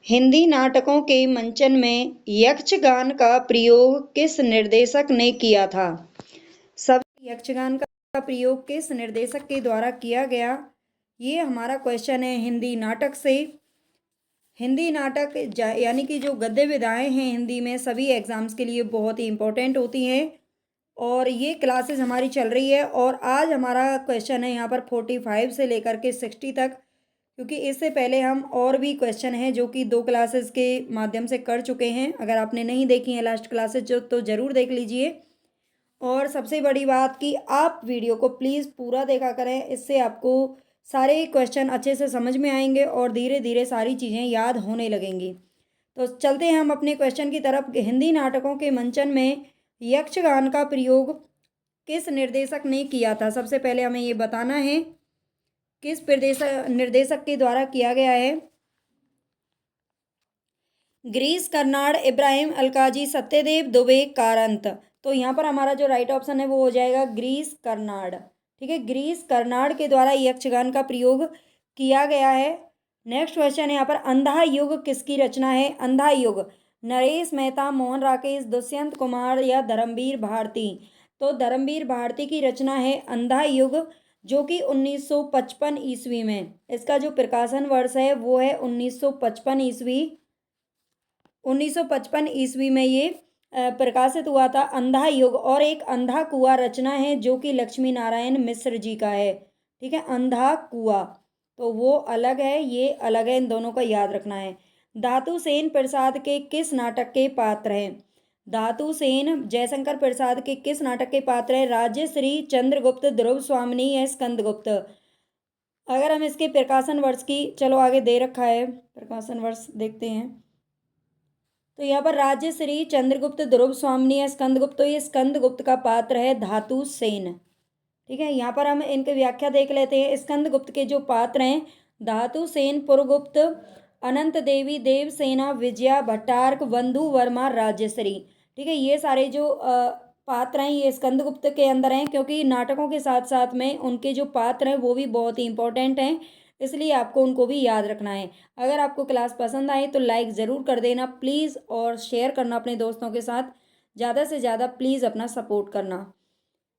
हिंदी नाटकों के मंचन में यक्षगान का प्रयोग किस निर्देशक ने किया था? सब यक्षगान का प्रयोग किस निर्देशक के द्वारा किया गया? ये हमारा क्वेश्चन है हिंदी नाटक से। हिंदी नाटक यानी कि जो गद्य विधाएं हैं हिंदी में सभी एग्जाम्स के लिए बहुत ही इम्पोर्टेंट होती हैं और ये क्लासेस हमारी चल रही है। और आज हमारा क्वेश्चन है यहाँ पर 45 से लेकर के 60 तक, क्योंकि इससे पहले हम और भी क्वेश्चन हैं जो कि 2 क्लासेस के माध्यम से कर चुके हैं। अगर आपने नहीं देखी हैं लास्ट क्लासेस जो, तो ज़रूर देख लीजिए। और सबसे बड़ी बात कि आप वीडियो को प्लीज़ पूरा देखा करें, इससे आपको सारे क्वेश्चन अच्छे से समझ में आएंगे और धीरे धीरे सारी चीज़ें याद होने लगेंगी। तो चलते हैं हम अपने क्वेश्चन की तरफ। हिंदी नाटकों के मंचन में यक्षगान का प्रयोग किस निर्देशक ने किया था? सबसे पहले हमें ये बताना है किस निर्देशक के द्वारा किया गया है। गिरीश कर्नाड, इब्राहिम अलकाजी, सत्यदेव दुबे, कारंत। तो यहाँ पर हमारा जो राइट ऑप्शन है वो हो जाएगा गिरीश कर्नाड। ठीक है, गिरीश कर्नाड के द्वारा यक्षगान का प्रयोग किया गया है। नेक्स्ट क्वेश्चन है यहाँ पर अंधा युग किसकी रचना है? अंधा युग नरेश मेहता, मोहन राकेश, दुष्यंत कुमार या धर्मवीर भारती। तो धर्मवीर भारती की रचना है अंधा युग, जो कि 1955 ईस्वी में, इसका जो प्रकाशन वर्ष है वो है 1955 ईस्वी। 1955 ईस्वी में ये प्रकाशित हुआ था अंधा युग। और एक अंधा कुआं रचना है जो कि लक्ष्मी नारायण मिश्र जी का है। ठीक है, अंधा कुआं तो वो अलग है, ये अलग है, इन दोनों का याद रखना है। धातु सेन प्रसाद के किस नाटक के पात्र हैं? धातु सेन जयशंकर प्रसाद के किस नाटक के पात्र है? राजश्री, चंद्रगुप्त, ध्रुव स्वामिनी या स्कंदगुप्त। अगर हम इसके प्रकाशन वर्ष की, चलो आगे दे रखा है प्रकाशन वर्ष, देखते हैं। तो यहाँ पर राजश्री, चंद्रगुप्त, ध्रुव स्वामिनी या स्कंदगुप्त। तो ये स्कंदगुप्त का पात्र है धातु सेन। ठीक है, यहाँ पर हम इनकी व्याख्या देख लेते हैं। स्कंदगुप्त के जो पात्र हैं धातु सेन, पुरगुप्त, अनंत देवी, देवसेना, विजया, भट्टार्क, बंधु वर्मा, राजश्री। ठीक है, ये सारे जो पात्र हैं ये स्कंदगुप्त के अंदर हैं, क्योंकि नाटकों के साथ साथ में उनके जो पात्र हैं वो भी बहुत ही इंपॉर्टेंट हैं, इसलिए आपको उनको भी याद रखना है। अगर आपको क्लास पसंद आए तो लाइक ज़रूर कर देना प्लीज़, और शेयर करना अपने दोस्तों के साथ। ज़्यादा से ज़्यादा प्लीज़ अपना सपोर्ट करना।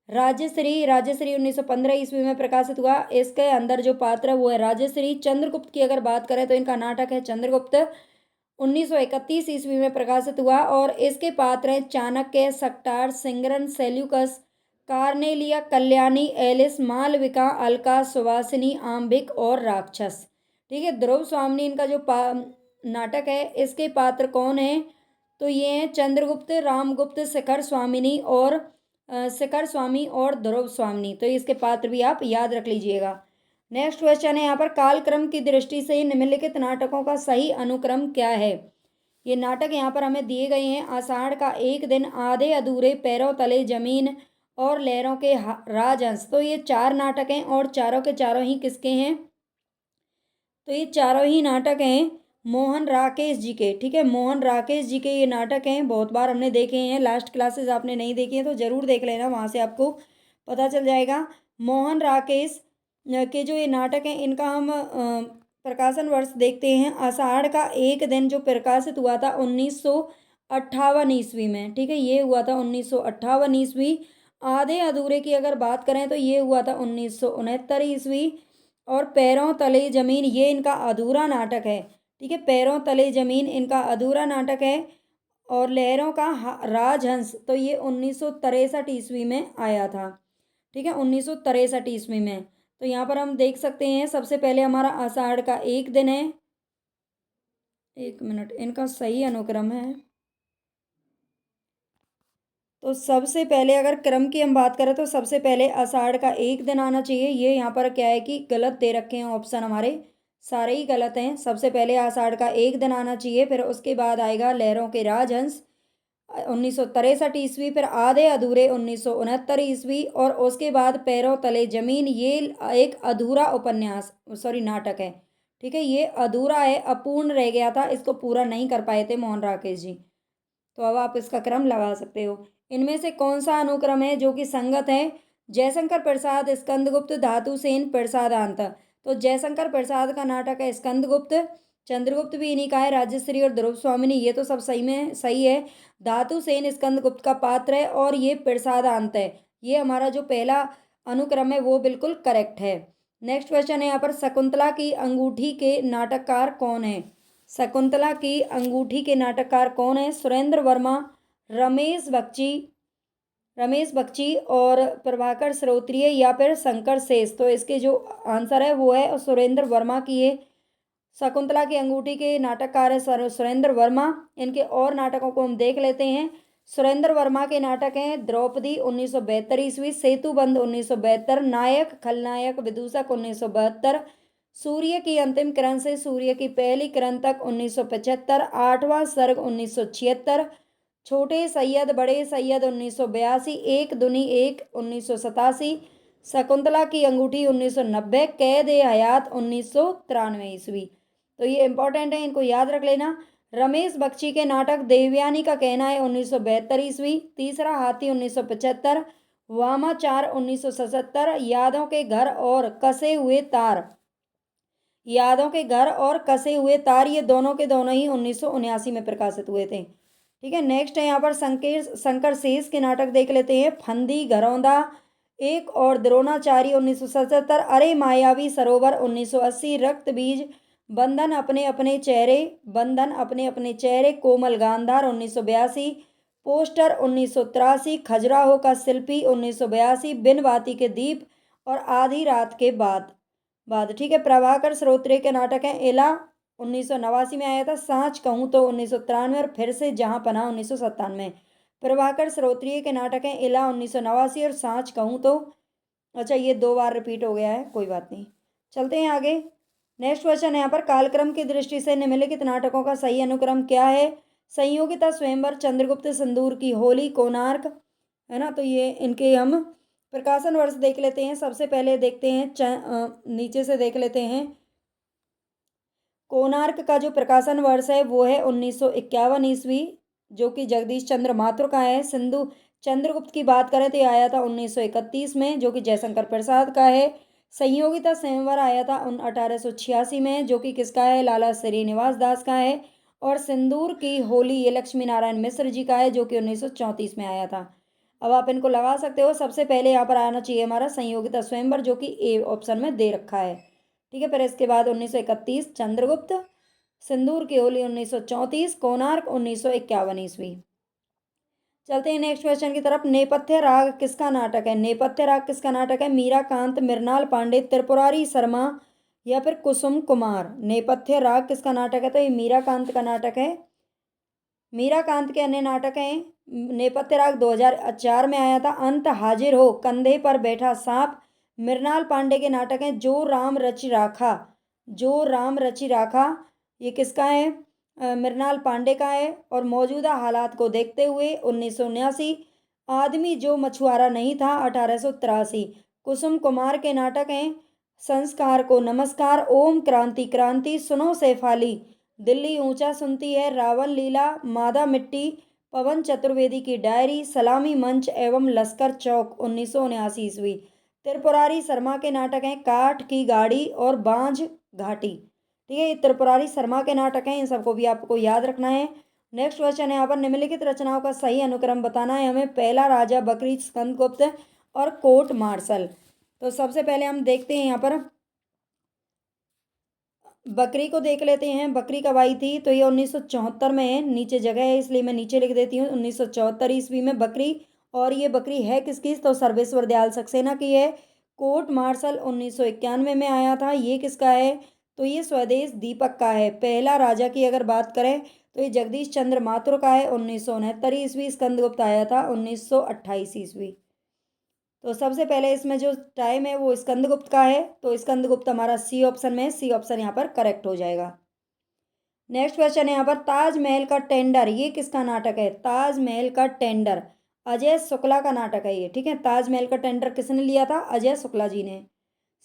राजश्री 1915 ईस्वी में प्रकाशित हुआ। इसके अंदर जो पात्र है वो है राजश्री। चंद्रगुप्त की अगर बात करें तो इनका नाटक है चंद्रगुप्त, 1931 ईस्वी में प्रकाशित हुआ। और इसके पात्र हैं Chanakya, Shakatar, Sinharan, Seleucus, Cornelia, Kalyani, Elis, Malvika, Alka, Suvasini, Ambhik और राक्षस। ठीक है, ध्रुव स्वामिनी इनका जो नाटक है, इसके पात्र कौन है? तो ये हैं चंद्रगुप्त, रामगुप्त, शिखर स्वामिनी और शिखर स्वामी और ध्रुव स्वामिनी। तो इसके पात्र भी आप याद रख लीजिएगा। नेक्स्ट क्वेश्चन है यहाँ पर कालक्रम की दृष्टि से निम्नलिखित नाटकों का सही अनुक्रम क्या है? ये नाटक यहाँ पर हमें दिए गए हैं। आषाढ़ का एक दिन, आधे अधूरे, पैरों तले जमीन और लहरों के राजहंस। तो ये 4 नाटक हैं और चारों के चारों ही किसके हैं? तो ये चारों ही नाटक हैं मोहन राकेश जी के। ठीक है, मोहन राकेश जी के ये नाटक हैं, बहुत बार हमने देखे हैं। लास्ट क्लासेस आपने नहीं देखी हैं तो ज़रूर देख लेना, वहाँ से आपको पता चल जाएगा। मोहन राकेश के जो ये नाटक हैं इनका हम प्रकाशन वर्ष देखते हैं। आषाढ़ का एक दिन जो प्रकाशित हुआ था 1958 ईस्वी में। ठीक है, ये हुआ था 1958 ईस्वी। आधे अधूरे की अगर बात करें तो ये हुआ था 1969 ईस्वी। और पैरों तले जमीन ये इनका अधूरा नाटक है। ठीक है, पैरों तले जमीन इनका अधूरा नाटक है। और लहरों का राजहंस तो ये 1963 ईस्वी में आया था। ठीक है, 1963 ईस्वी में। तो यहाँ पर हम देख सकते हैं सबसे पहले हमारा आषाढ़ का एक दिन है। एक मिनट, इनका सही अनुक्रम है। तो सबसे पहले अगर क्रम की हम बात करें तो सबसे पहले आषाढ़ का एक दिन आना चाहिए। ये यहाँ पर क्या है कि गलत दे रखे हैं ऑप्शन, हमारे सारे ही गलत हैं। सबसे पहले आषाढ़ का एक दिन आना चाहिए, फिर उसके बाद आएगा लहरों के राजहंस 1963 ईस्वी, फिर आधे अधूरे 1969 ईस्वी, और उसके बाद पैरों तले जमीन ये एक अधूरा उपन्यास सॉरी नाटक है। ठीक है, ये अधूरा है, अपूर्ण रह गया था, इसको पूरा नहीं कर पाए थे मोहन राकेश जी। तो अब आप इसका क्रम लगा सकते हो। इनमें से कौन सा अनुक्रम है जो कि संगत है? जयशंकर प्रसाद, स्कंदगुप्त, धातु सेन, प्रसादांत। तो जयशंकर प्रसाद का नाटक है स्कंदगुप्त, चंद्रगुप्त भी इन्हीं का है, राजश्री और ध्रुव स्वामिनी, ये तो सब सही में सही है। धातुसेन स्कंदगुप्त का पात्र है और ये पिरसादांत है। ये हमारा जो पहला अनुक्रम है वो बिल्कुल करेक्ट है। नेक्स्ट क्वेश्चन है यहाँ पर, शकुंतला की अंगूठी के नाटककार कौन है? शकुंतला की अंगूठी के नाटककार कौन है? सुरेंद्र वर्मा, रमेश बख्शी और प्रभाकर श्रोत्रिय या फिर शंकर शेष। तो इसके जो आंसर है वो है सुरेंद्र वर्मा की ये शकुंतला की अंगूठी के नाटककार है सुरेंद्र वर्मा। इनके और नाटकों को हम देख लेते हैं। सुरेंद्र वर्मा के नाटक हैं द्रौपदी 1972 ईस्वी, सेतुबंध 1972, नायक खलनायक विदूषक 1972, सूर्य की अंतिम किरण से सूर्य की पहली किरण तक 1975, आठवां सर्ग 1976, छोटे सैयद बड़े सैयद 1982, एक दुनी एक 1987, शकुंतला की अंगूठी 1990, कैद ए हयात 1993 ईस्वी। तो ये इंपॉर्टेंट है, इनको याद रख लेना। रमेश बख्शी के नाटक देवयानी का कहना है 1972 ईस्वी, तीसरा हाथी 1975, वामाचार 1977, यादों के घर और कसे हुए तार, ये दोनों के दोनों ही 1979 में प्रकाशित हुए थे। ठीक है, नेक्स्ट है यहाँ पर शंकर शेष के नाटक देख लेते हैं। फंदी घरौंदा एक और द्रोणाचार्य 1977, अरे मायावी सरोवर 1980, रक्त बीज, बंधन अपने अपने चेहरे, कोमल गांधार 1982, पोस्टर 1983, खजुराहो का शिल्पी 1982, बिन बाती के दीप और आधी रात के बाद। ठीक है, प्रभाकर श्रोत्रिय के नाटक हैं एला 1989 में आया था, सांच कहूँ तो 1993 और फिर से जहाँ पनाह 1997। प्रभाकर श्रोत्रिय के नाटक हैं एला 1989 और सांच कहूँ तो, अच्छा ये 2 बार रिपीट हो गया है, कोई बात नहीं, चलते हैं आगे। नेक्स्ट क्वेश्चन है यहाँ पर, कालक्रम की दृष्टि से निम्नलिखित नाटकों का सही अनुक्रम क्या है? संयोगिता स्वयंवर, चंद्रगुप्त, सिंदूर की होली, कोणार्क, है ना। तो ये इनके हम प्रकाशन वर्ष देख लेते हैं। सबसे पहले देखते हैं नीचे से देख लेते हैं। कोणार्क का जो प्रकाशन वर्ष है वो है 1951 ईस्वी, जो कि जगदीश चंद्र माथुर का है। सिंधु चंद्रगुप्त की बात करें तो ये आया था 1931 में, जो कि जयशंकर प्रसाद का है। संयोगिता स्वयंवर आया था 1886 में, जो कि किसका है? लाला श्रीनिवास दास का है। और सिंदूर की होली ये लक्ष्मी नारायण मिश्र जी का है, जो कि 1934 में आया था। अब आप इनको लगा सकते हो। सबसे पहले यहाँ पर आना चाहिए हमारा संयोगिता स्वयंवर, जो कि ए ऑप्शन में दे रखा है। ठीक है, फिर इसके बाद 1931 चंद्रगुप्त, सिंदूर की होली 1934, कोणार्क 1951 ईस्वी। चलते हैं नेक्स्ट क्वेश्चन की तरफ। नेपथ्य राग किसका नाटक है? नेपथ्य राग किसका नाटक है? मीराकांत, मृणाल पांडे, त्रिपुरारी शर्मा या फिर कुसुम कुमार। नेपथ्य राग किसका नाटक है? तो ये मीराकांत का नाटक है। मीराकांत के अन्य नाटक हैं, नेपथ्य राग 2004 में आया था, अंत हाजिर हो, कंधे पर बैठा सांप। मृणाल पांडे के नाटक हैं जो राम रचि राखा, ये किसका है? मृणाल पांडे का है। और मौजूदा हालात को देखते हुए 1979, आदमी जो मछुआरा नहीं था 1883। कुसुम कुमार के नाटक हैं संस्कार को नमस्कार, ओम क्रांति क्रांति, सुनो सैफाली, दिल्ली ऊंचा सुनती है, रावण लीला, मादा मिट्टी, पवन चतुर्वेदी की डायरी, सलामी मंच एवं लश्कर चौक 1979 ईस्वी। त्रिपुरारी शर्मा के नाटक हैं काठ की गाड़ी और बांझ घाटी। ठीक है, ये त्रिपुरारी शर्मा के नाटक हैं, इन सबको भी आपको याद रखना है। नेक्स्ट क्वेश्चन है यहाँ पर, निम्नलिखित रचनाओं का सही अनुक्रम बताना है हमें। पहला राजा, बकरी, स्कंदगुप्त और कोर्ट मार्शल। तो सबसे पहले हम देखते हैं यहाँ पर बकरी को देख लेते हैं। बकरी कब आई थी? तो ये 1974 में है, नीचे जगह है इसलिए मैं नीचे लिख देती हूँ 1974 ईस्वी में बकरी। और ये बकरी है किसकी? तो सर्वेश्वर दयाल सक्सेना की है। कोर्ट मार्शल 1991 में आया था, ये किसका है? तो ये स्वदेश दीपक का है। पहला राजा की अगर बात करें तो ये जगदीश चंद्र माथुर का है 1969 ईस्वी। स्कंदगुप्त आया था 1928 ईस्वी। तो सबसे पहले इसमें जो टाइम है वो स्कंदगुप्त का है, तो स्कंदगुप्त हमारा सी ऑप्शन में, सी ऑप्शन यहाँ पर करेक्ट हो जाएगा। नेक्स्ट क्वेश्चन है यहाँ पर, ताजमहल का टेंडर ये किसका नाटक है? ताजमहल का टेंडर अजय शुक्ला का नाटक है ये। ठीक है, ताजमहल का टेंडर किसने लिया था? अजय शुक्ला जी ने।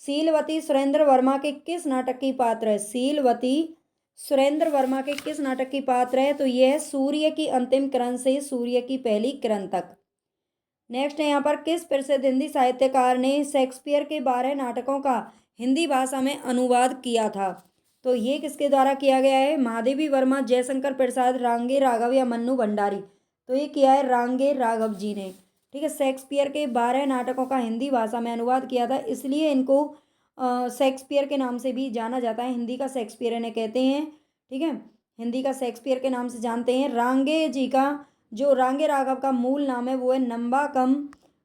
सीलवती सुरेंद्र वर्मा के किस नाटक की पात्र है? सीलवती सुरेंद्र वर्मा के किस नाटक की पात्र है? तो ये है सूर्य की अंतिम किरण से सूर्य की पहली किरण तक। नेक्स्ट है यहाँ पर, किस प्रसिद्ध हिंदी साहित्यकार ने शेक्सपियर के 12 नाटकों का हिंदी भाषा में अनुवाद किया था? तो ये किसके द्वारा किया गया है? महादेवी वर्मा, जयशंकर प्रसाद, रांगे राघव या मन्नू भंडारी। तो ये किया है रांगे राघव जी ने। ठीक है। शेक्सपियर के 12 नाटकों का हिंदी भाषा में अनुवाद किया था, इसलिए इनको शेक्सपियर के नाम से भी जाना जाता है। हिंदी का शेक्सपियर इन्हें कहते हैं। ठीक है। हिंदी का शेक्सपियर के नाम से जानते हैं। रांगे जी का जो रांगे राघव का मूल नाम है वो है नंबाकम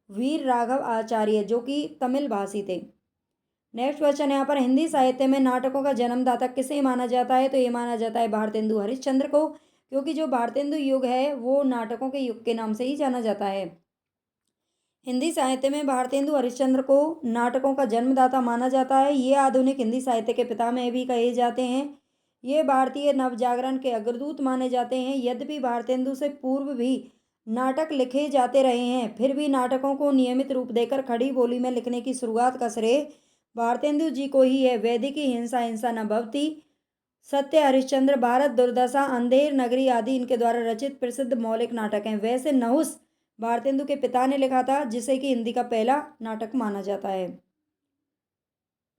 वीर राघव आचार्य, जो कि तमिल भाषी थे। नेक्स्ट क्वेश्चन यहाँ पर, हिंदी साहित्य में नाटकों का जन्मदाता किसे माना जाता है? तो ये माना जाता है भारतेंदु हरिश्चंद्र को, क्योंकि जो भारतेंदु युग है वो नाटकों के युग के नाम से ही जाना जाता है। हिंदी साहित्य में भारतेंदु हरिश्चंद्र को नाटकों का जन्मदाता माना जाता है। ये आधुनिक हिंदी साहित्य के पिता में भी कहे जाते हैं। ये भारतीय नवजागरण के अग्रदूत माने जाते हैं। यद्यपि भारतेंदु से पूर्व भी नाटक लिखे जाते रहे हैं, फिर भी नाटकों को नियमित रूप देकर खड़ी बोली में लिखने की शुरुआत का श्रेय भारतेंदु जी को ही है। वैदिकी हिंसा हिंसा न भवती, सत्य हरिश्चंद्र, भारत दुर्दशा, अंधेर नगरी आदि इनके द्वारा रचित प्रसिद्ध मौलिक नाटक हैं। वैसे नहुस भारतेंदु के पिता ने लिखा था, जिसे कि हिंदी का पहला नाटक माना जाता है।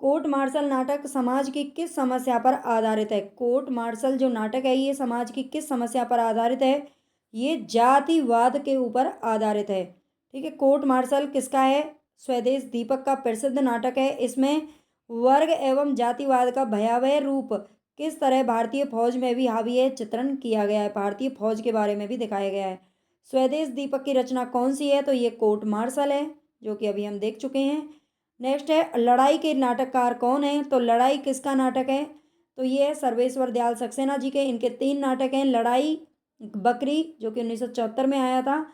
कोर्ट मार्शल नाटक समाज की किस समस्या पर आधारित है? कोर्ट मार्शल जो नाटक है ये समाज की किस समस्या पर आधारित है? ये जातिवाद के ऊपर आधारित है। ठीक है। कोर्ट मार्शल किसका है? स्वदेश दीपक का प्रसिद्ध नाटक है। इसमें वर्ग एवं जातिवाद का भयावह रूप किस तरह भारतीय फौज में भी हावी है चित्रण किया गया है। भारतीय फौज के बारे में भी दिखाया गया है। स्वदेश दीपक की रचना कौन सी है? तो ये कोर्ट मार्शल है, जो कि अभी हम देख चुके हैं। नेक्स्ट है, लड़ाई के नाटककार कौन है? तो लड़ाई किसका नाटक है? तो ये है सर्वेश्वर दयाल सक्सेना जी के। इनके 3 नाटक हैं। लड़ाई बकरी, जो कि 1974 में आया था,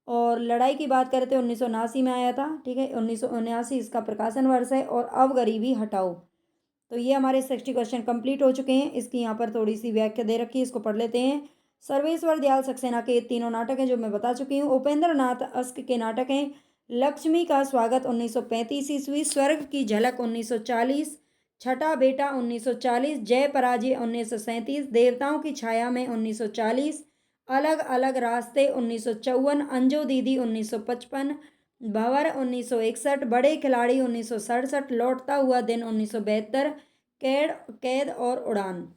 और लड़ाई की बात करें तो 1979 में आया था। ठीक है। 1979 इसका प्रकाशन वर्ष है। और अब गरीबी हटाओ। तो ये हमारे 60 क्वेश्चन कंप्लीट हो चुके हैं। इसकी यहाँ पर थोड़ी सी व्याख्या दे रखी है, इसको पढ़ लेते हैं। सर्वेश्वर दयाल सक्सेना के 3 नाटक हैं जो मैं बता चुकी हूँ। उपेंद्र नाथ अस्क के नाटक हैं लक्ष्मी का स्वागत 1935 ईस्वी, स्वर्ग की झलक 1940, छठा बेटा 1940, जय पराजय 1937, देवताओं की छाया में 1940, अलग अलग रास्ते 1954, अंजू दीदी 1955, भंवर 1961, बड़े खिलाड़ी 1967, लौटता हुआ दिन 1972, कैद और उड़ान।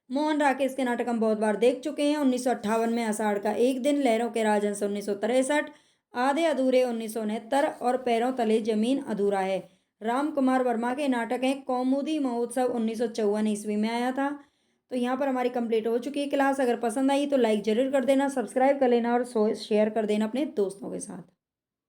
मोहन राकेश के नाटक हम बहुत बार देख चुके हैं। 1958 में आषाढ़ का एक दिन, लहरों के राजहंस 1963, आधे अधूरे 1969 और पैरों तले जमीन अधूरा है। राम कुमार वर्मा के नाटक हैं। कौमुदी महोत्सव 1954 ईस्वी में आया था। तो यहाँ पर हमारी कंप्लीट हो चुकी है क्लास। अगर पसंद आई तो लाइक जरूर कर देना, सब्सक्राइब कर लेना और शेयर कर देना अपने दोस्तों के साथ।